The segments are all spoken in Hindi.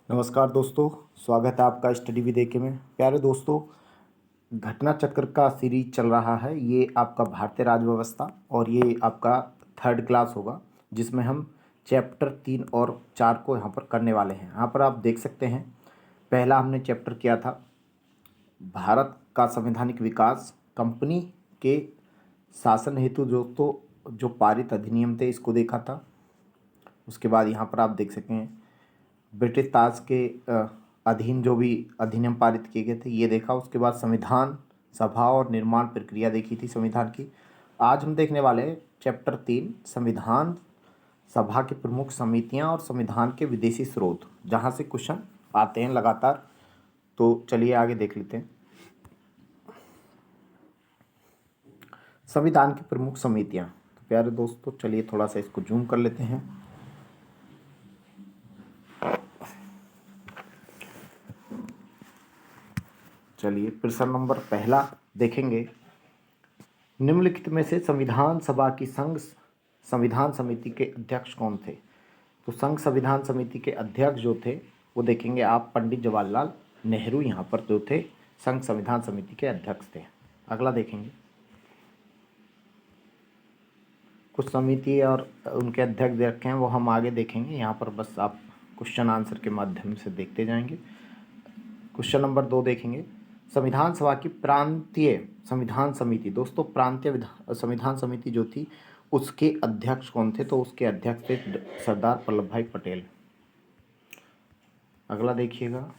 नमस्कार दोस्तों। स्वागत है आपका स्टडी विद एके में। प्यारे दोस्तों, घटना चक्र का सीरीज चल रहा है। ये आपका भारतीय राज्य व्यवस्था और ये आपका थर्ड क्लास होगा, जिसमें हम चैप्टर 3 और 4 को यहाँ पर करने वाले हैं। यहाँ पर आप देख सकते हैं, पहला हमने चैप्टर किया था भारत का संवैधानिक विकास, कंपनी के शासन हेतु जो पारित अधिनियम थे, इसको देखा था। उसके बाद यहाँ पर आप देख सकते हैं ब्रिटिश ताज के अधीन जो भी अधिनियम पारित किए गए थे, ये देखा। उसके बाद संविधान सभा और निर्माण प्रक्रिया देखी थी संविधान की। आज हम देखने वाले हैं चैप्टर 3, संविधान सभा की प्रमुख समितियां और संविधान के विदेशी स्रोत, जहां से क्वेश्चन आते हैं लगातार। तो चलिए आगे देख लेते हैं। संविधान की प्रमुख समितियां, तो प्यारे दोस्तों चलिए थोड़ा सा इसको जूम कर लेते हैं। चलिए प्रश्न नंबर पहला देखेंगे। निम्नलिखित में से संविधान सभा की संघ संविधान समिति के अध्यक्ष कौन थे? तो संघ संविधान समिति के अध्यक्ष जो थे वो देखेंगे आप, पंडित जवाहरलाल नेहरू यहाँ पर जो थे संघ संविधान समिति के अध्यक्ष थे। अगला देखेंगे, कुछ समिति और उनके अध्यक्ष दे रखे हैं, वो हम आगे देखेंगे। यहाँ पर बस आप क्वेश्चन आंसर के माध्यम से देखते जाएंगे। क्वेश्चन नंबर 2 देखेंगे, संविधान सभा की प्रांतीय संविधान समिति, दोस्तों प्रांतीय संविधान समिति जो थी उसके अध्यक्ष कौन थे? तो उसके अध्यक्ष थे सरदार वल्लभ भाई पटेल। अगला देखिएगा,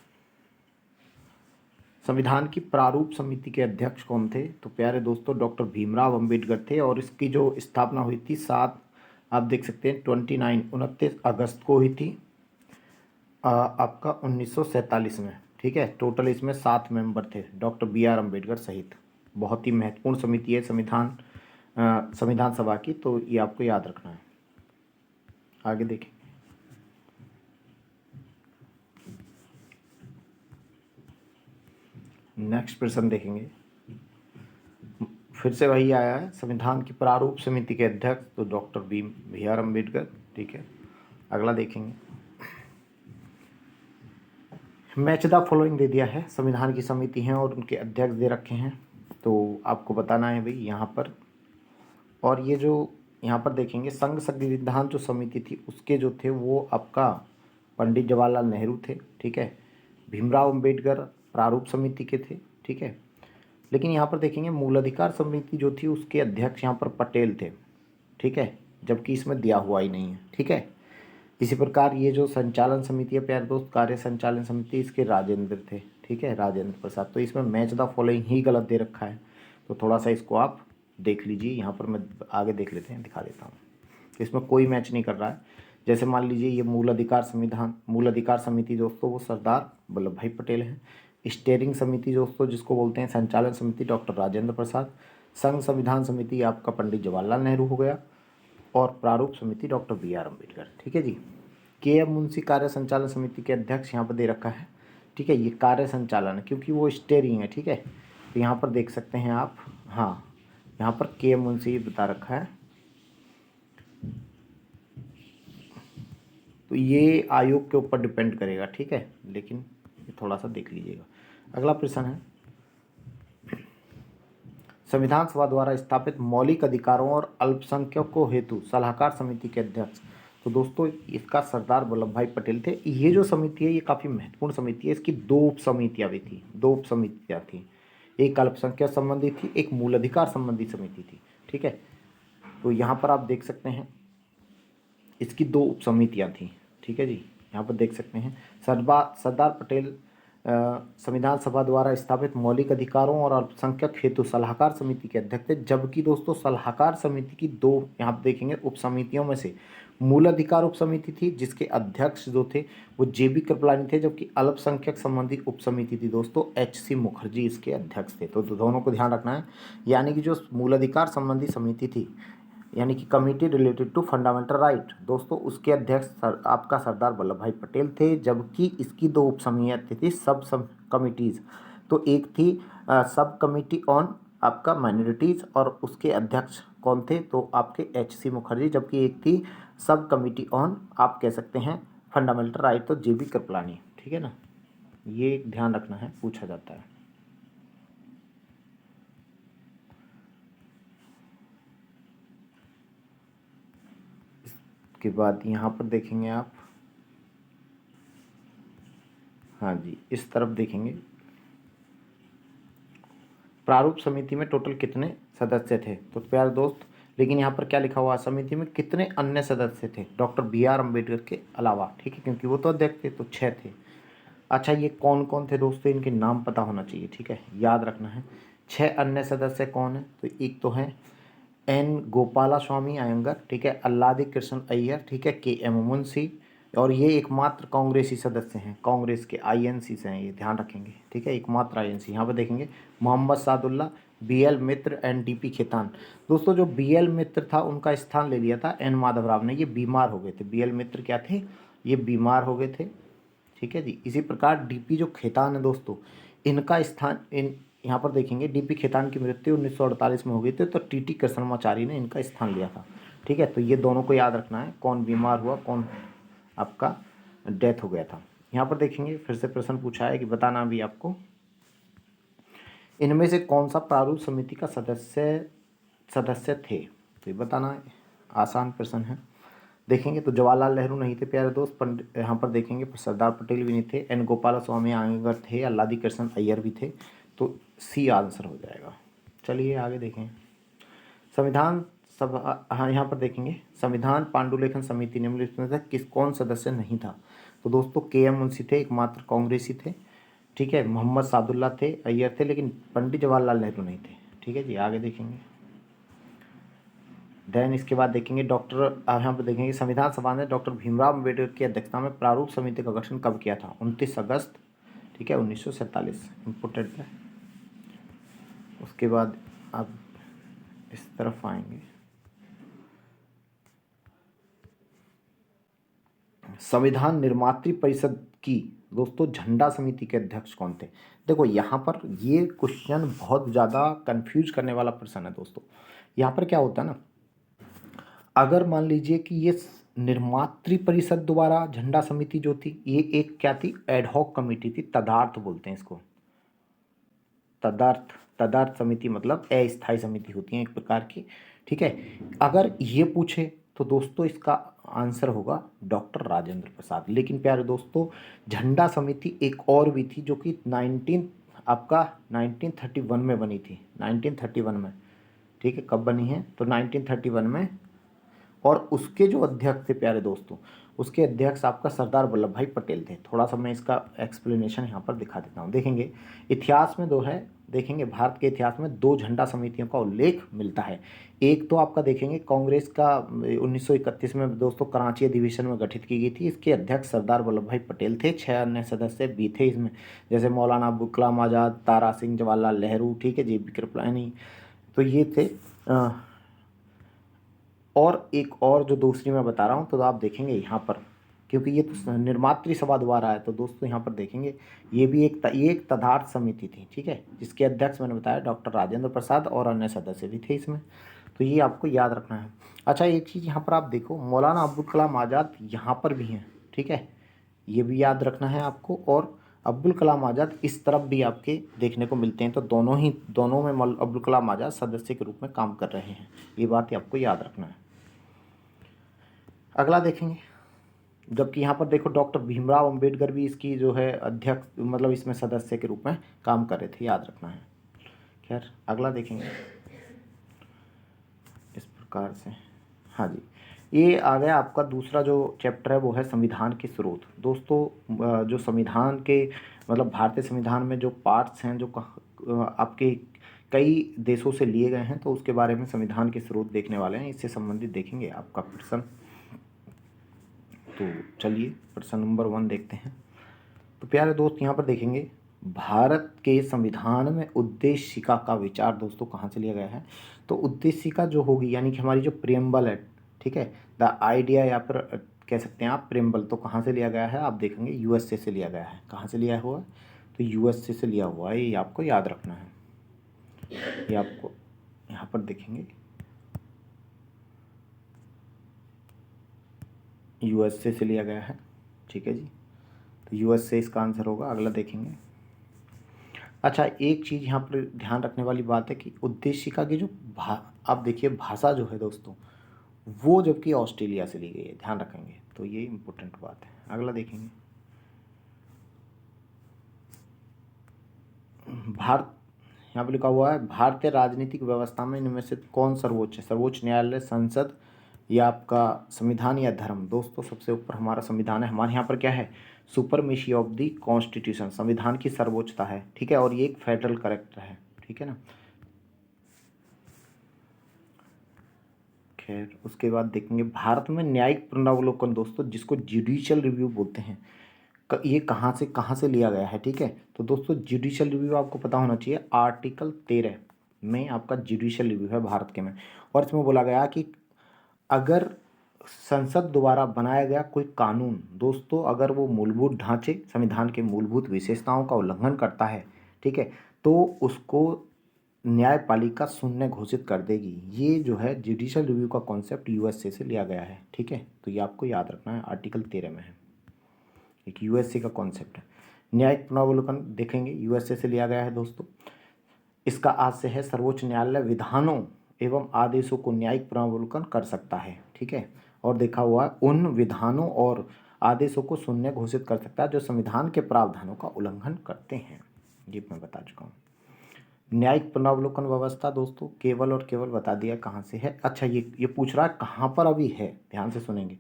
संविधान की प्रारूप समिति के अध्यक्ष कौन थे? तो प्यारे दोस्तों डॉक्टर भीमराव अंबेडकर थे। और इसकी जो स्थापना हुई थी आप देख सकते हैं 29 अगस्त को हुई थी आपका 1947 में। ठीक है, टोटल इसमें 7 मेंबर थे डॉक्टर BR अम्बेडकर सहित। बहुत ही महत्वपूर्ण समिति है संविधान सभा की, तो ये आपको याद रखना है। आगे देखें, नेक्स्ट प्रश्न देखेंगे। फिर से वही आया है, संविधान की प्रारूप समिति के अध्यक्ष तो डॉक्टर BR अम्बेडकर। ठीक है, अगला देखेंगे, मैच द फॉलोइंग दे दिया है, संविधान की समिति हैं और उनके अध्यक्ष दे रखे हैं, तो आपको बताना है भाई यहाँ पर। और ये जो यहाँ पर देखेंगे, संघ संविधान जो समिति थी उसके जो थे वो आपका पंडित जवाहरलाल नेहरू थे। ठीक है, भीमराव अंबेडकर प्रारूप समिति के थे। ठीक है, लेकिन यहाँ पर देखेंगे मूल अधिकार समिति जो थी उसके अध्यक्ष यहाँ पर पटेल थे। ठीक है, जबकि इसमें दिया हुआ ही नहीं है। ठीक है, इसी प्रकार ये जो संचालन समिति है प्यारे दोस्त, कार्य संचालन समिति, इसके राजेंद्र थे। ठीक है, राजेंद्र प्रसाद। तो इसमें मैच द फॉलोइंग ही गलत दे रखा है, तो थोड़ा सा इसको आप देख लीजिए। यहाँ पर मैं आगे देख लेते हैं, दिखा देता हूँ। इसमें कोई मैच नहीं कर रहा है। जैसे मान लीजिए ये मूल अधिकार समिति दोस्तों वो सरदार वल्लभ भाई पटेल हैं। स्टेयरिंग समिति दोस्तों जिसको बोलते हैं संचालन समिति, डॉक्टर राजेंद्र प्रसाद। संघ संविधान समिति आपका पंडित जवाहरलाल नेहरू हो गया, और प्रारूप समिति डॉक्टर BR अम्बेडकर। ठीक है जी। KM मुंशी कार्य संचालन समिति के अध्यक्ष यहाँ पर दे रखा है। ठीक है, ये कार्य संचालन है क्योंकि वो स्टेयरिंग है। ठीक है, तो यहाँ पर देख सकते हैं आप, हाँ यहाँ पर KM मुंशी बता रखा है। तो ये आयोग के ऊपर डिपेंड करेगा। ठीक है, लेकिन ये थोड़ा सा देख लीजिएगा। अगला प्रश्न है, संविधान सभा द्वारा स्थापित मौलिक अधिकारों और अल्पसंख्यकों हेतु सलाहकार समिति के अध्यक्ष, तो दोस्तों इसका सरदार वल्लभ भाई पटेल थे। ये जो समिति है ये काफ़ी महत्वपूर्ण समिति है। इसकी 2 उप समितियाँ भी थी, 2 उप समितियाँ थी, एक अल्पसंख्यक संबंधी थी, एक मूल अधिकार संबंधी समिति थी। ठीक है, तो यहाँ पर आप देख सकते हैं इसकी 2 उप समितियाँ थी। ठीक है जी, यहाँ पर देख सकते हैं सरदार पटेल संविधान सभा द्वारा स्थापित मौलिक अधिकारों और अल्पसंख्यक हेतु सलाहकार समिति के अध्यक्ष थे। जबकि दोस्तों सलाहकार समिति की 2 यहाँ पर देखेंगे उप समितियों में से मूल अधिकार उप समिति थी जिसके अध्यक्ष जो थे वो JB कृपलानी थे, जबकि अल्पसंख्यक संबंधी उप समिति थी दोस्तों HC मुखर्जी इसके अध्यक्ष थे। तो दोनों को ध्यान रखना है। यानी कि जो मूल अधिकार संबंधी समिति थी, यानी कि committee related to fundamental right, दोस्तों उसके अध्यक्ष आपका सरदार वल्लभ भाई पटेल थे। जबकि इसकी 2 उप समितियाँ थी सब कमिटीज़। तो एक थी सब कमिटी ऑन आपका माइनॉरिटीज़ और उसके अध्यक्ष कौन थे? तो आपके HC मुखर्जी। जबकि एक थी सब कमिटी ऑन आप कह सकते हैं फंडामेंटल राइट, तो JB कृपलानी। ठीक है ना, ये एक ध्यान रखना है, पूछा जाता है। इसके बाद यहाँ पर देखेंगे आप, हाँ जी, इस तरफ देखेंगे प्रारूप समिति में टोटल कितने सदस्य थे। तो प्यारे दोस्त, लेकिन यहाँ पर क्या लिखा हुआ है, समिति में कितने अन्य सदस्य थे डॉक्टर बी आर अम्बेडकर के अलावा, ठीक है, क्योंकि वो तो अध्यक्ष थे, तो 6 थे। अच्छा, ये कौन कौन थे दोस्तों, इनके नाम पता होना चाहिए, ठीक है, याद रखना है। 6 अन्य सदस्य कौन है, तो एक तो है एन गोपाला स्वामी अयंगर, ठीक है, अल्लादी कृष्ण अय्यर, ठीक है, के एम मुंशी, और ये एकमात्र कांग्रेसी सदस्य हैं, कांग्रेस के आईएनसी से हैं, ये ध्यान रखेंगे, ठीक है, एकमात्र आईएनसी। यहाँ पर देखेंगे मोहम्मद सादुल्ला, बी एल मित्र, एन डी पी खेतान। दोस्तों जो बी एल मित्र था उनका स्थान ले लिया था एन माधवराव ने, ये बीमार हो गए थे। बी एल मित्र क्या थे, ये बीमार हो गए थे, ठीक है जी। इसी प्रकार डीपी जो खेतान है दोस्तों, इनका स्थान इन यहाँ पर देखेंगे, डीपी खेतान की मृत्यु 1948 में हो गई थी, तो टीटी कृष्णमाचारी ने इनका स्थान लिया था, ठीक है। तो ये दोनों को याद रखना है, कौन बीमार हुआ, कौन आपका डेथ हो गया था। यहाँ पर देखेंगे फिर से प्रश्न पूछा है कि बताना भी आपको, इनमें से कौन सा प्रारूप समिति का सदस्य थे, तो ये बताना है, आसान प्रश्न है। देखेंगे तो जवाहरलाल नेहरू नहीं थे प्यारे दोस्त, पंडित यहाँ पर देखेंगे सरदार पटेल भी नहीं थे, एन गोपाल स्वामी अयंगर थे, अल्लादी कृष्ण अय्यर भी थे, तो सी आंसर हो जाएगा। चलिए आगे देखें, संविधान सभा, हाँ यहाँ पर देखेंगे संविधान पांडुलेखन समिति निम्नलिखित में से कौन सदस्य नहीं था। तो दोस्तों के एम मुंशी थे, एकमात्र कांग्रेसी थे, ठीक है, मोहम्मद सादुल्ला थे, अय्यर थे, लेकिन पंडित जवाहरलाल नेहरू नहीं थे, ठीक है जी। आगे देखेंगे, देन इसके बाद देखेंगे डॉक्टर, यहाँ पर देखेंगे संविधान सभा ने डॉक्टर भीमराव अम्बेडकर की अध्यक्षता में प्रारूप समिति का गठन कब किया था, 29 अगस्त, ठीक है, 1947, इम्पोर्टेंट है। उसके बाद आप इस तरफ आएंगे, संविधान निर्मात्री परिषद की दोस्तों झंडा समिति के अध्यक्ष कौन थे। देखो यहाँ पर ये क्वेश्चन बहुत ज़्यादा कंफ्यूज करने वाला प्रश्न है दोस्तों। यहाँ पर क्या होता है ना, अगर मान लीजिए कि ये निर्मात्री परिषद द्वारा झंडा समिति जो थी, ये एक क्या थी, एडहॉक कमेटी थी, तदार्थ बोलते हैं इसको, तदार्थ समिति मतलब अस्थायी समिति होती है एक प्रकार की, ठीक है। अगर ये पूछे तो दोस्तों इसका आंसर होगा डॉक्टर राजेंद्र प्रसाद। लेकिन प्यारे दोस्तों, झंडा समिति एक और भी थी जो कि 1931 में बनी थी, 1931 में, ठीक है, कब बनी है, तो 1931 में। और उसके जो अध्यक्ष थे प्यारे दोस्तों, उसके अध्यक्ष आपका सरदार वल्लभ भाई पटेल थे। थोड़ा सा मैं इसका एक्सप्लेनेशन यहाँ पर दिखा देता हूँ। देखेंगे इतिहास में दो है, देखेंगे भारत के इतिहास में 2 झंडा समितियों का उल्लेख मिलता है। एक तो आपका देखेंगे कांग्रेस का 1931 में दोस्तों कराची अधिवेशन में गठित की गई थी, इसके अध्यक्ष सरदार वल्लभ भाई पटेल थे, 6 अन्य सदस्य भी थे इसमें, जैसे मौलाना अबुल कलाम आज़ाद, तारा सिंह, जवाहरलाल नेहरू, ठीक है, JP कृपलानी, तो ये थे। और एक और जो दूसरी मैं बता रहा हूँ, तो आप देखेंगे यहाँ पर, क्योंकि ये तो निर्मात्री सभा द्वारा है, तो दोस्तों यहाँ पर देखेंगे ये भी ये एक तदार्थ समिति थी, ठीक है, जिसके अध्यक्ष मैंने बताया डॉक्टर राजेंद्र प्रसाद, और अन्य सदस्य भी थे इसमें, तो ये आपको याद रखना है। अच्छा, एक चीज़ यहाँ पर आप देखो, मौलाना अबुल कलाम आज़ाद यहाँ पर भी हैं, ठीक है, ये भी याद रखना है आपको, और अब्दुल कलाम आज़ाद इस तरफ भी आपके देखने को मिलते हैं, तो दोनों में अब्दुल कलाम आज़ाद सदस्य के रूप में काम कर रहे हैं, ये बात आपको याद रखना है। अगला देखेंगे, जबकि यहाँ पर देखो डॉक्टर भीमराव अंबेडकर भी इसकी जो है अध्यक्ष, मतलब इसमें सदस्य के रूप में काम कर रहे थे, याद रखना है। खैर अगला देखेंगे इस प्रकार से, हाँ जी, ये आ गया आपका दूसरा जो चैप्टर है, वो है संविधान के स्रोत। दोस्तों जो संविधान के मतलब भारतीय संविधान में जो पार्ट्स हैं, जो आपके कई देशों से लिए गए हैं, तो उसके बारे में संविधान के स्रोत देखने वाले हैं, इससे संबंधित देखेंगे आपका प्रश्न। तो चलिए प्रश्न नंबर 1 देखते हैं। तो प्यारे दोस्त यहाँ पर देखेंगे, भारत के संविधान में उद्देशिका का विचार दोस्तों कहाँ से लिया गया है। तो उद्देशिका जो होगी, यानी कि हमारी जो प्रियम्बल है, ठीक है, द आइडिया, या फिर कह सकते हैं आप प्रियम्बल, तो कहाँ से लिया गया है, आप देखेंगे USA से लिया गया है। कहाँ से लिया हुआ है, तो USA से लिया हुआ है, ये आपको याद रखना है। ये आपको यहाँ पर देखेंगे USA से लिया गया है, ठीक है जी। तो यूएस से इसका आंसर होगा। अगला देखेंगे। अच्छा, एक चीज़ यहाँ पर ध्यान रखने वाली बात है कि उद्देशिका की जो आप देखिए भाषा जो है दोस्तों, वो जबकि ऑस्ट्रेलिया से ली गई है, ध्यान रखेंगे, तो ये इम्पोर्टेंट बात है। अगला देखेंगे। भारत, यहाँ पे लिखा हुआ है भारतीय राजनीतिक व्यवस्था में इनमें से कौन सर्वोच्च है? सर्वोच्च न्यायालय, संसद, या आपका संविधान, या धर्म? दोस्तों सबसे ऊपर हमारा संविधान है। हमारे यहाँ पर क्या है? सुपरमेशी ऑफ द कॉन्स्टिट्यूशन, संविधान की सर्वोच्चता है, ठीक है, और ये एक फेडरल करेक्टर है, ठीक है ना। खैर, उसके बाद देखेंगे भारत में न्यायिक पुनरावलोकन दोस्तों, जिसको जुडिशियल रिव्यू बोलते हैं, ये कहाँ से लिया गया है, ठीक है। तो दोस्तों जुडिशियल रिव्यू आपको पता होना चाहिए, आर्टिकल 13 में आपका जुडिशियल रिव्यू है भारत के में। और इसमें बोला गया कि अगर संसद द्वारा बनाया गया कोई कानून दोस्तों, अगर वो मूलभूत ढांचे, संविधान के मूलभूत विशेषताओं का उल्लंघन करता है, ठीक है, तो उसको न्यायपालिका शून्य घोषित कर देगी। ये जो है जुडिशियल रिव्यू का कॉन्सेप्ट यूएसए से लिया गया है, ठीक है। तो ये आपको याद रखना है, आर्टिकल 13 में है, एक यूएसए का कॉन्सेप्ट है। न्यायिक पुनरावलोकन देखेंगे, यूएसए से लिया गया है दोस्तों। इसका आज से है, सर्वोच्च न्यायालय विधानों एवं आदेशों को न्यायिक पुनरावलोकन कर सकता है, ठीक है। और देखा हुआ है उन विधानों और आदेशों को शून्य घोषित कर सकता है जो संविधान के प्रावधानों का उल्लंघन करते हैं। ये मैं बता चुका हूँ। न्यायिक पुनरावलोकन व्यवस्था दोस्तों केवल और केवल बता दिया कहाँ से है। अच्छा, ये पूछ रहा है कहाँ पर अभी है, ध्यान से सुनेंगे।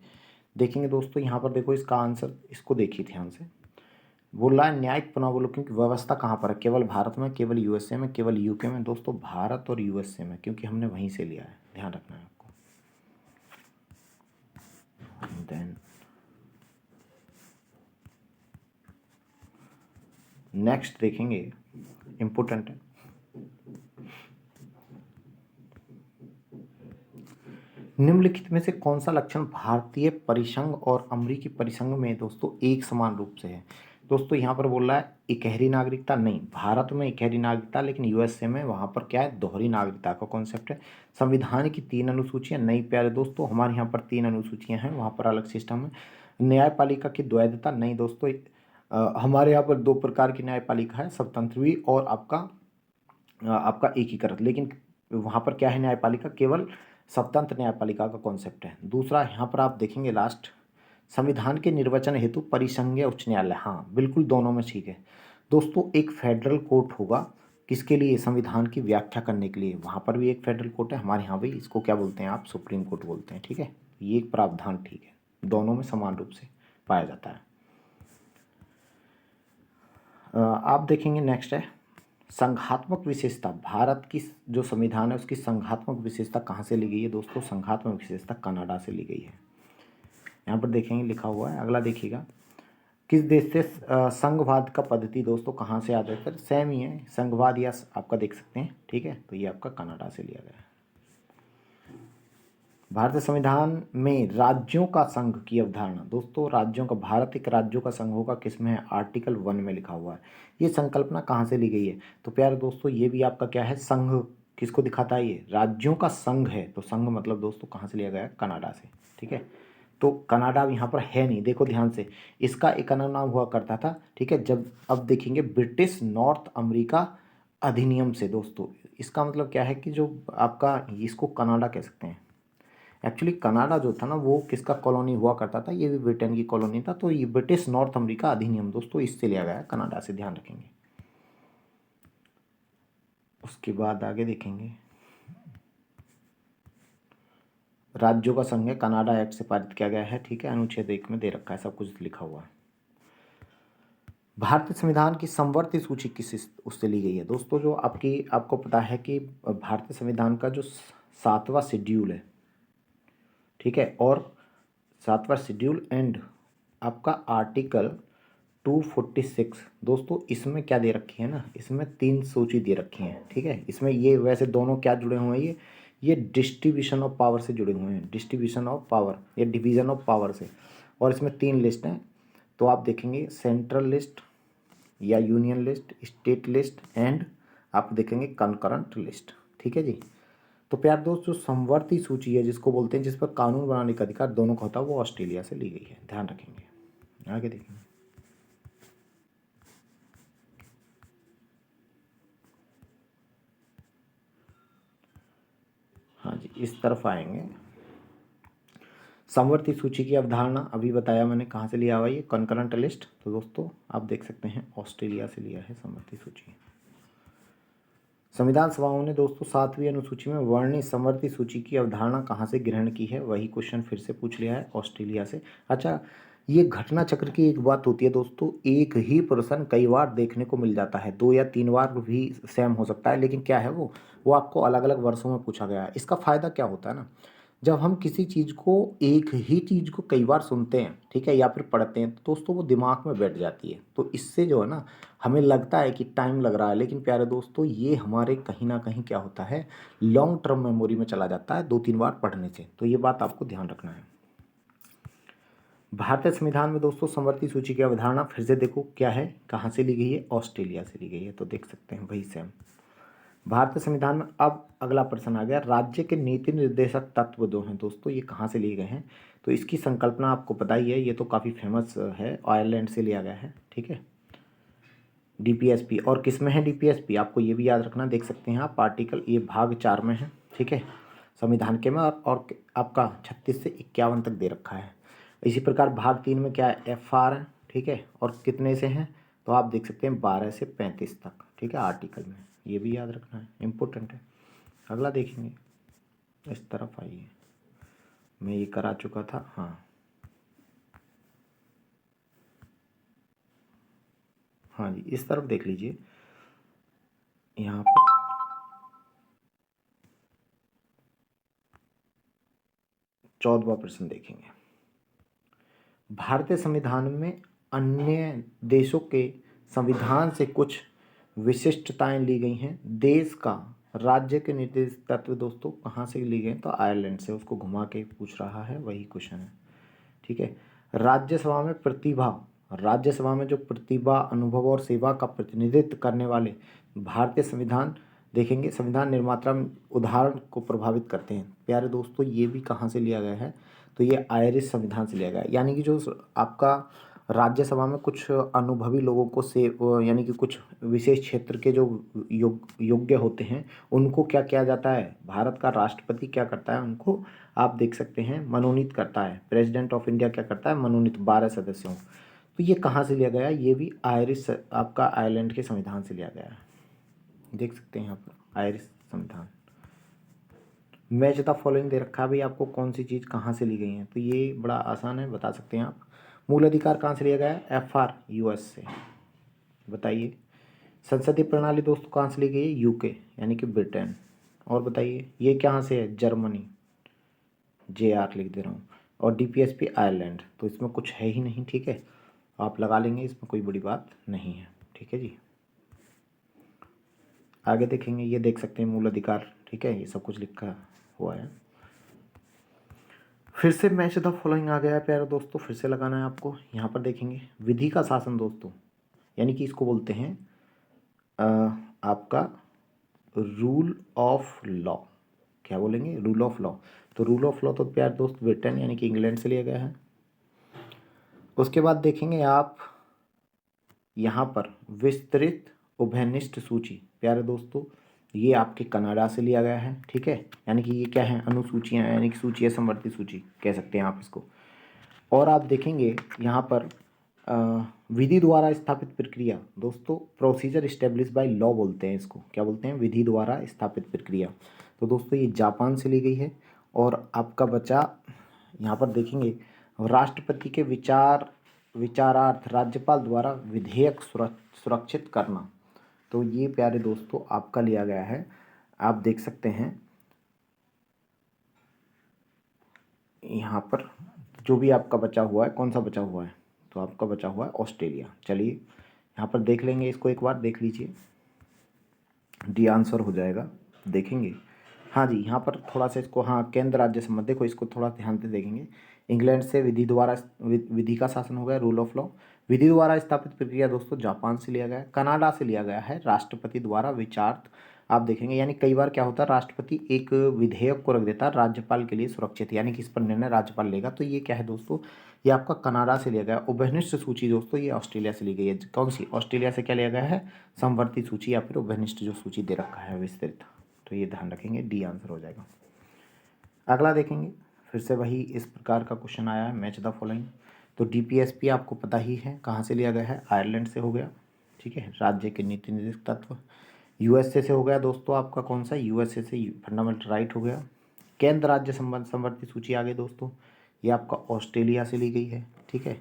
देखेंगे दोस्तों, यहाँ पर देखो इसका आंसर, इसको देखिए ध्यान से। बोल रहा है न्यायिक पुनरावलोकन की व्यवस्था कहाँ पर है? केवल भारत में, केवल यूएसए में, केवल यूके में? दोस्तों भारत और यूएसए में, क्योंकि हमने वहीं से लिया है, ध्यान रखना है आपको। देन नेक्स्ट देखेंगे, इम्पोर्टेंट है। निम्नलिखित में से कौन सा लक्षण भारतीय परिसंघ और अमेरिकी परिसंघ में दोस्तों एक समान रूप से है? दोस्तों यहाँ पर बोल रहा है इकहरी नागरिकता, नहीं, भारत में इकहरी नागरिकता, लेकिन यूएसए में वहाँ पर क्या है? दोहरी नागरिकता का कॉन्सेप्ट है। संविधान की 3 अनुसूचियाँ, नहीं प्यारे दोस्तों, हमारे यहाँ पर 3 अनुसूचियाँ हैं, वहाँ पर अलग सिस्टम है। न्यायपालिका की द्वैधता, नहीं दोस्तों, हमारे यहाँ पर 2 प्रकार की न्यायपालिका है, स्वतंत्रवी और आपका एकीकृत, लेकिन वहाँ पर क्या है? न्यायपालिका केवल स्वतंत्र न्यायपालिका का कॉन्सेप्ट है। दूसरा यहाँ पर आप देखेंगे लास्ट, संविधान के निर्वचन हेतु परिसंघीय उच्च न्यायालय, हाँ बिल्कुल दोनों में ठीक है दोस्तों। एक फेडरल कोर्ट होगा, किसके लिए? संविधान की व्याख्या करने के लिए। वहाँ पर भी एक फेडरल कोर्ट है, हमारे यहाँ भी इसको क्या बोलते हैं आप? सुप्रीम कोर्ट बोलते हैं, ठीक है। ये एक प्रावधान ठीक है, दोनों में समान रूप से पाया जाता है। आप देखेंगे नेक्स्ट है संघात्मक विशेषता। भारत की जो संविधान है उसकी संघात्मक विशेषता कहाँ से ली गई है दोस्तों? संघात्मक विशेषता कनाडा से ली गई है। यहाँ पर देखेंगे लिखा हुआ है। अगला देखिएगा, किस देश से संघवाद का पद्धति दोस्तों कहाँ से आता है? फिर सेम ही है, संघवाद या आपका देख सकते हैं, ठीक है। तो ये आपका कनाडा से लिया गया है। भारतीय संविधान में राज्यों का संघ की अवधारणा दोस्तों, राज्यों का, भारत एक राज्यों का संघ होगा, किसमें है? आर्टिकल 1 में लिखा हुआ है। ये संकल्पना कहाँ से ली गई है? तो प्यारे दोस्तों ये भी आपका क्या है? संघ किसको दिखाता है? ये राज्यों का संघ है, तो संघ मतलब दोस्तों कहाँ से लिया गया है? कनाडा से, ठीक है। तो कनाडा यहाँ पर है नहीं, देखो ध्यान से, इसका एक अन्य नाम हुआ करता था, ठीक है। जब अब देखेंगे ब्रिटिश नॉर्थ अमेरिका अधिनियम से दोस्तों, इसका मतलब क्या है कि जो आपका, इसको कनाडा कह सकते हैं। एक्चुअली कनाडा जो था ना, वो किसका कॉलोनी हुआ करता था? ये भी ब्रिटेन की कॉलोनी था। तो ये ब्रिटिश नॉर्थ अमेरिका अधिनियम दोस्तों इससे लिया गया है, कनाडा से, ध्यान रखेंगे। उसके बाद आगे देखेंगे, राज्यों का संघ है, कनाडा एक्ट से पारित किया गया है, ठीक है। अनुच्छेद 1 में दे रखा है, सब कुछ लिखा हुआ है। भारतीय संविधान की समवर्ती सूची किस उससे ली गई है दोस्तों? जो आपको पता है कि भारतीय संविधान का जो 7वां शेड्यूल है, ठीक है, और 7वां शेड्यूल एंड आपका आर्टिकल 246 दोस्तों, इसमें क्या दे रखी है ना, इसमें 3 सूची दे रखी हैं, ठीक है। इसमें ये वैसे दोनों क्या जुड़े हुए हैं? ये डिस्ट्रीब्यूशन ऑफ पावर से जुड़े हुए हैं, डिस्ट्रीब्यूशन ऑफ पावर या डिवीज़न ऑफ पावर से। और इसमें 3 लिस्ट हैं, तो आप देखेंगे सेंट्रल लिस्ट या union list, state list and आप देखेंगे कंकरेंट लिस्ट, ठीक है जी। तो प्यार दोस्त, जो समवर्ती सूची है जिसको बोलते हैं, जिस पर कानून बनाने का अधिकार दोनों का होता है, वो ऑस्ट्रेलिया से ली गई है, ध्यान रखेंगे। आगे देखेंगे, इस तरफ आएंगे। समवर्ती सूची की अवधारणा अभी बताया मैंने, कहाँ से लिया हुआ ये कॉन्करेंट लिस्ट। तो दोस्तों आप देख सकते हैं ऑस्ट्रेलिया से लिया है समवर्ती सूची। संविधान सभाओं ने दोस्तों 7वीं अनुसूची में वर्णित समवर्ती सूची की अवधारणा कहाँ से ग्रहण की है, वही क्वेश्चन फिर से पूछ लिया है, ऑस्ट्रेलिया से। अच्छा, ये घटना चक्र की एक बात होती है दोस्तों, एक ही प्रश्न कई बार देखने को मिल जाता है, 2 या 3 बार भी सेम हो सकता है, लेकिन क्या है वो आपको अलग अलग वर्षों में पूछा गया है। इसका फ़ायदा क्या होता है ना, जब हम किसी चीज़ को, एक ही चीज़ को कई बार सुनते हैं, ठीक है, या फिर पढ़ते हैं, तो दोस्तों वो दिमाग में बैठ जाती है। तो इससे जो है ना, हमें लगता है कि टाइम लग रहा है, लेकिन प्यारे दोस्तों ये हमारे कहीं ना कहीं क्या होता है, लॉन्ग टर्म मेमोरी में चला जाता है 2-3 बार पढ़ने से। तो ये बात आपको ध्यान रखना है। भारतीय संविधान में दोस्तों समवर्ती सूची की अवधारणा फिर से देखो क्या है, कहाँ से ली गई है, ऑस्ट्रेलिया से ली गई है। तो देख सकते हैं वही सेम। भारतीय संविधान में अब अगला प्रश्न आ गया, राज्य के नीति निर्देशक तत्व जो हैं दोस्तों, ये कहाँ से लिए गए हैं। तो इसकी संकल्पना आपको पता ही है, ये तो काफ़ी फेमस है, आयरलैंड से लिया गया है, ठीक है। डीपीएसपी, और किस में है डीपीएसपी, आपको ये भी याद रखना, देख सकते हैं आप आर्टिकल, ये भाग 4 में है, ठीक है, संविधान के में, और आपका 36 से 51 तक दे रखा है। इसी प्रकार भाग 3 में क्या है, एफआर है, ठीक है, और कितने से हैं, तो आप देख सकते हैं 12 से 35 तक, ठीक है, आर्टिकल में, ये भी याद रखना है, इम्पोर्टेंट है। अगला देखेंगे, इस तरफ आइए, मैं ये करा चुका था, हाँ हाँ जी, इस तरफ देख लीजिए, यहाँ पर 14वां प्रश्न देखेंगे। भारतीय संविधान में अन्य देशों के संविधान से कुछ विशिष्टताएं ली गई हैं। देश का राज्य के निर्देश तत्व दोस्तों कहाँ से ली गए, तो आयरलैंड से, उसको घुमा के पूछ रहा है, वही क्वेश्चन है, ठीक है। राज्यसभा में प्रतिभा, राज्यसभा में जो प्रतिभा, अनुभव और सेवा का प्रतिनिधित्व करने वाले भारतीय संविधान देखेंगे, संविधान निर्माता उदाहरण को प्रभावित करते हैं। प्यारे दोस्तों ये भी कहाँ से लिया गया है, तो ये आयरिश संविधान से लिया गया है। यानी कि जो आपका राज्यसभा में कुछ अनुभवी लोगों को से, यानी कि कुछ विशेष क्षेत्र के जो योग्य होते हैं, उनको क्या किया जाता है, भारत का राष्ट्रपति क्या करता है, उनको आप देख सकते हैं मनोनीत करता है। प्रेसिडेंट ऑफ इंडिया क्या करता है, मनोनीत 12 सदस्यों। तो ये कहाँ से लिया गया है, ये भी आयरिश, आपका आयरलैंड के संविधान से लिया गया है, देख सकते हैं यहाँ पर आयरिश संविधान। मैच द फॉलोइंग दे रखा है भाई आपको, कौन सी चीज़ कहाँ से ली गई है, तो ये बड़ा आसान है, बता सकते हैं आप। मूल अधिकार कहाँ से लिया गया है, एफआर यूएस से, बताइए। संसदीय प्रणाली दोस्तों कहाँ से ली गई है, यूके यानी कि ब्रिटेन, और बताइए ये कहाँ से है, जर्मनी, जेआर लिख दे रहा हूँ, और डीपीएसपी आयरलैंड, तो इसमें कुछ है ही नहीं, ठीक है, आप लगा लेंगे, इसमें कोई बड़ी बात नहीं है, ठीक है जी। आगे देखेंगे, ये देख सकते हैं मूल अधिकार, ठीक है, ये सब कुछ लिखा हुआ है। फिर से मैच द फॉलोइंग आ गया है प्यारे दोस्तों, फिर से लगाना है आपको। यहाँ पर देखेंगे विधि का शासन दोस्तों, यानी कि इसको बोलते हैं आपका रूल ऑफ लॉ, क्या बोलेंगे, रूल ऑफ लॉ। तो रूल ऑफ लॉ तो प्यारे दोस्त ब्रिटेन यानी कि इंग्लैंड से लिया गया है। उसके बाद देखेंगे आप यहाँ पर विस्तृत उभयनिष्ठ सूची, प्यारे दोस्तों ये आपके कनाडा से लिया गया है, ठीक है, यानी कि ये क्या है, अनुसूचियाँ, यानी कि सूची है, समवर्ती सूची कह सकते हैं आप इसको। और आप देखेंगे यहाँ पर विधि द्वारा स्थापित प्रक्रिया दोस्तों, प्रोसीजर इस्टेब्लिश बाय लॉ बोलते हैं इसको, क्या बोलते हैं, विधि द्वारा स्थापित प्रक्रिया। तो दोस्तों ये जापान से ली गई है। और आपका बचा यहाँ पर देखेंगे राष्ट्रपति के विचारार्थ राज्यपाल द्वारा विधेयक सुरक्षित करना। तो ये प्यारे दोस्तों आपका लिया गया है, आप देख सकते हैं यहाँ पर जो भी आपका बचा हुआ है, कौन सा बचा हुआ है, तो आपका बचा हुआ है ऑस्ट्रेलिया। चलिए यहाँ पर देख लेंगे, इसको एक बार देख लीजिए, डी आंसर हो जाएगा, देखेंगे। हाँ जी, यहाँ पर थोड़ा सा इसको, हाँ केंद्र राज्य संबंध, देखो इसको थोड़ा ध्यान से देखेंगे। इंग्लैंड से विधि द्वारा विधि का शासन हो गया, रूल ऑफ लॉ। विधि द्वारा स्थापित प्रक्रिया दोस्तों जापान से लिया गया है, कनाडा से लिया गया है, राष्ट्रपति द्वारा विचारार्थ, आप देखेंगे, यानी कई बार क्या होता है, राष्ट्रपति एक विधेयक को रख देता है राज्यपाल के लिए सुरक्षित, यानी कि इस पर निर्णय राज्यपाल लेगा। तो ये क्या है दोस्तों, ये आपका कनाडा से लिया गया। उभयनिष्ठ सूची दोस्तों ये ऑस्ट्रेलिया से ली गई है, कौन सी, ऑस्ट्रेलिया से क्या लिया गया है, समवर्ती सूची या फिर उभयनिष्ठ जो सूची दे रखा है विस्तृत। तो ये ध्यान रखेंगे, डी आंसर हो जाएगा। अगला देखेंगे, फिर से वही इस प्रकार का क्वेश्चन आया है, मैच द फॉलोइंग। तो डीपीएसपी आपको पता ही है कहाँ से लिया गया है, आयरलैंड से हो गया, ठीक है, राज्य के नीति निर्देशक तत्व। यूएसए से हो गया दोस्तों आपका कौन सा, यूएसए से फंडामेंटल राइट हो गया। केंद्र राज्य संबंध संवर्ती सूची आ गई दोस्तों, ये आपका ऑस्ट्रेलिया से ली गई है, ठीक है।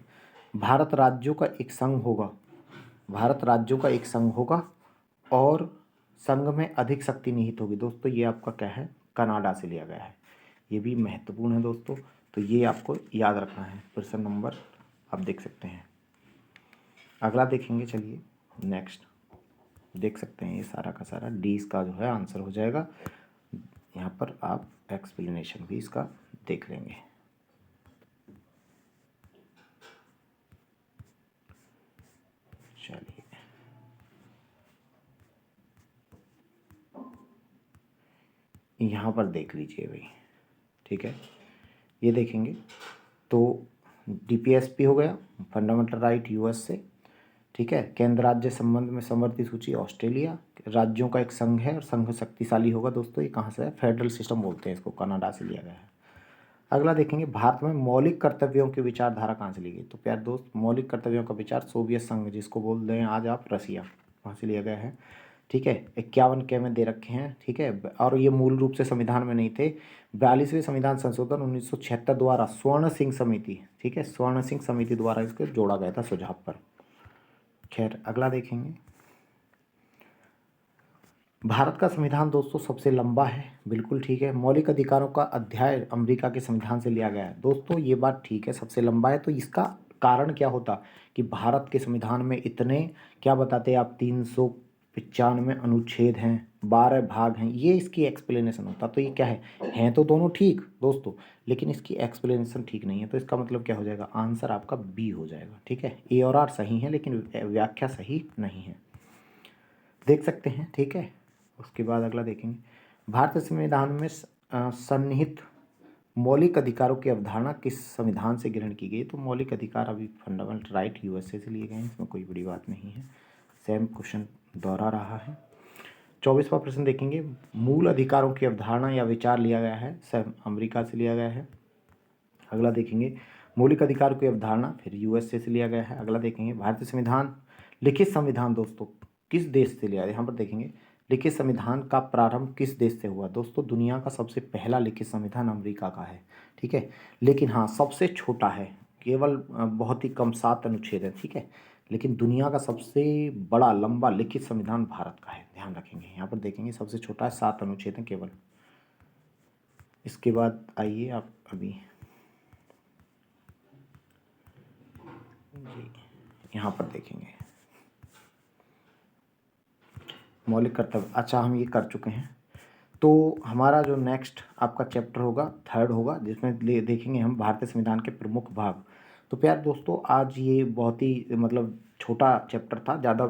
भारत राज्यों का एक संघ होगा, भारत राज्यों का एक संघ होगा और संघ में अधिक शक्ति निहित होगी दोस्तों, ये आपका क्या है, कनाडा से लिया गया है। ये भी महत्वपूर्ण है दोस्तों, तो ये आपको याद रखना है। प्रश्न नंबर आप देख सकते हैं। अगला देखेंगे, चलिए नेक्स्ट देख सकते हैं, ये सारा का सारा डी इसका जो है आंसर हो जाएगा। यहाँ पर आप एक्सप्लेनेशन भी इसका देख लेंगे। चलिए यहाँ पर देख लीजिए भाई, ठीक है, ये देखेंगे तो डीपीएसपी हो गया, फंडामेंटल राइट यूएस से, ठीक है। केंद्र राज्य संबंध में समवर्ती सूची ऑस्ट्रेलिया, राज्यों का एक संघ है और संघ शक्तिशाली होगा दोस्तों, ये कहाँ से है, फेडरल सिस्टम बोलते हैं इसको, कनाडा से लिया गया है। अगला देखेंगे, भारत में मौलिक कर्तव्यों की विचारधारा कहाँ से ली गई। तो प्यार दोस्त, मौलिक कर्तव्यों का विचार सोवियत संघ, जिसको बोल रहे हैं आज आप रसिया, वहाँ से लिया गया है, ठीक है। 51 के में दे रखे हैं, ठीक है, और ये मूल रूप से संविधान में नहीं थे। 42वें संविधान संशोधन 1976 द्वारा स्वर्ण सिंह समिति, ठीक है, स्वर्ण सिंह समिति द्वारा इसको जोड़ा गया था सुझाव पर। खैर अगला देखेंगे, भारत का संविधान दोस्तों सबसे लंबा है, बिल्कुल ठीक है। मौलिक अधिकारों का अध्याय अमेरिका के संविधान से लिया गया है दोस्तों, ये बात ठीक है, सबसे लंबा है। तो इसका कारण क्या होता कि भारत के संविधान में इतने क्या बताते आप, 395 अनुच्छेद हैं, 12 भाग हैं, ये इसकी एक्सप्लेनेशन होता। तो ये क्या है तो दोनों ठीक दोस्तों, लेकिन इसकी एक्सप्लेनेशन ठीक नहीं है। तो इसका मतलब क्या हो जाएगा, आंसर आपका बी हो जाएगा, ठीक है। ए और आर सही है लेकिन व्याख्या सही नहीं है, देख सकते हैं, ठीक है। उसके बाद अगला देखेंगे, भारतीय संविधान में सन्निहित मौलिक अधिकारों की अवधारणा किस संविधान से ग्रहण की गई। तो मौलिक अधिकार अभी फंडामेंटल राइट यूएसए से लिए गए हैं, इसमें कोई बड़ी बात नहीं है, सेम क्वेश्चन दोहरा रहा है। 24वां प्रश्न देखेंगे, मूल अधिकारों की अवधारणा या विचार लिया गया है, सेम अमेरिका से लिया गया है। अगला देखेंगे, मौलिक अधिकार की अवधारणा फिर यूएसए से लिया गया है। अगला देखेंगे, भारतीय संविधान, लिखित संविधान दोस्तों किस देश से लिया है। यहाँ पर देखेंगे, लिखित संविधान का प्रारंभ किस देश से हुआ। दोस्तों दुनिया का सबसे पहला लिखित संविधान अमेरिका का है, ठीक है, लेकिन हाँ सबसे छोटा है, केवल बहुत ही कम 7 अनुच्छेद है, ठीक है, लेकिन दुनिया का सबसे बड़ा लंबा लिखित संविधान भारत का है, ध्यान रखेंगे। यहाँ पर देखेंगे सबसे छोटा है, 7 अनुच्छेद हैं केवल। इसके बाद आइए आप अभी जी यहाँ पर देखेंगे, मौलिक कर्तव्य, अच्छा हम ये कर चुके हैं। तो हमारा जो नेक्स्ट आपका चैप्टर होगा, थर्ड होगा, जिसमें देखेंगे हम भारतीय संविधान के प्रमुख भाग। तो प्यार दोस्तों आज ये बहुत ही मतलब छोटा चैप्टर था, ज़्यादा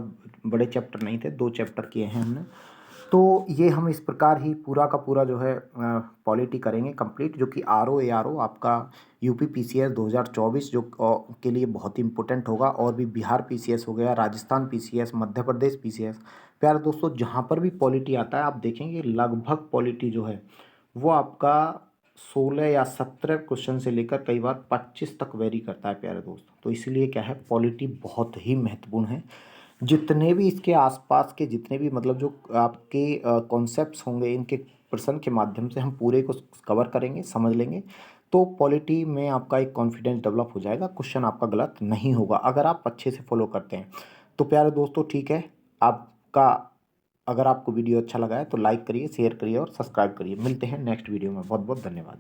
बड़े चैप्टर नहीं थे, 2 चैप्टर किए हैं हमने। तो ये हम इस प्रकार ही पूरा का पूरा जो है पॉलिटी करेंगे कंप्लीट, जो कि आर ओ आपका यूपी पीसीएस 2024 जो के लिए बहुत ही इंपॉर्टेंट होगा, और भी बिहार पीसीएस हो गया, राजस्थान पीसीएस, मध्य प्रदेश पीसीएस। प्यारे दोस्तों जहाँ पर भी पॉलिटी आता है आप देखेंगे लगभग पॉलिटी जो है वो आपका 16 या 17 क्वेश्चन से लेकर कई बार 25 तक वेरी करता है प्यारे दोस्त। तो इसलिए क्या है, पॉलिटी बहुत ही महत्वपूर्ण है। जितने भी इसके आसपास के जितने भी मतलब जो आपके कॉन्सेप्ट्स होंगे, इनके प्रश्न के माध्यम से हम पूरे को कवर करेंगे, समझ लेंगे, तो पॉलिटी में आपका एक कॉन्फिडेंस डेवलप हो जाएगा, क्वेश्चन आपका गलत नहीं होगा अगर आप अच्छे से फॉलो करते हैं। तो प्यारे दोस्तों ठीक है, आपका अगर आपको वीडियो अच्छा लगा है तो लाइक करिए, शेयर करिए और सब्सक्राइब करिए। मिलते हैं नेक्स्ट वीडियो में, बहुत बहुत धन्यवाद।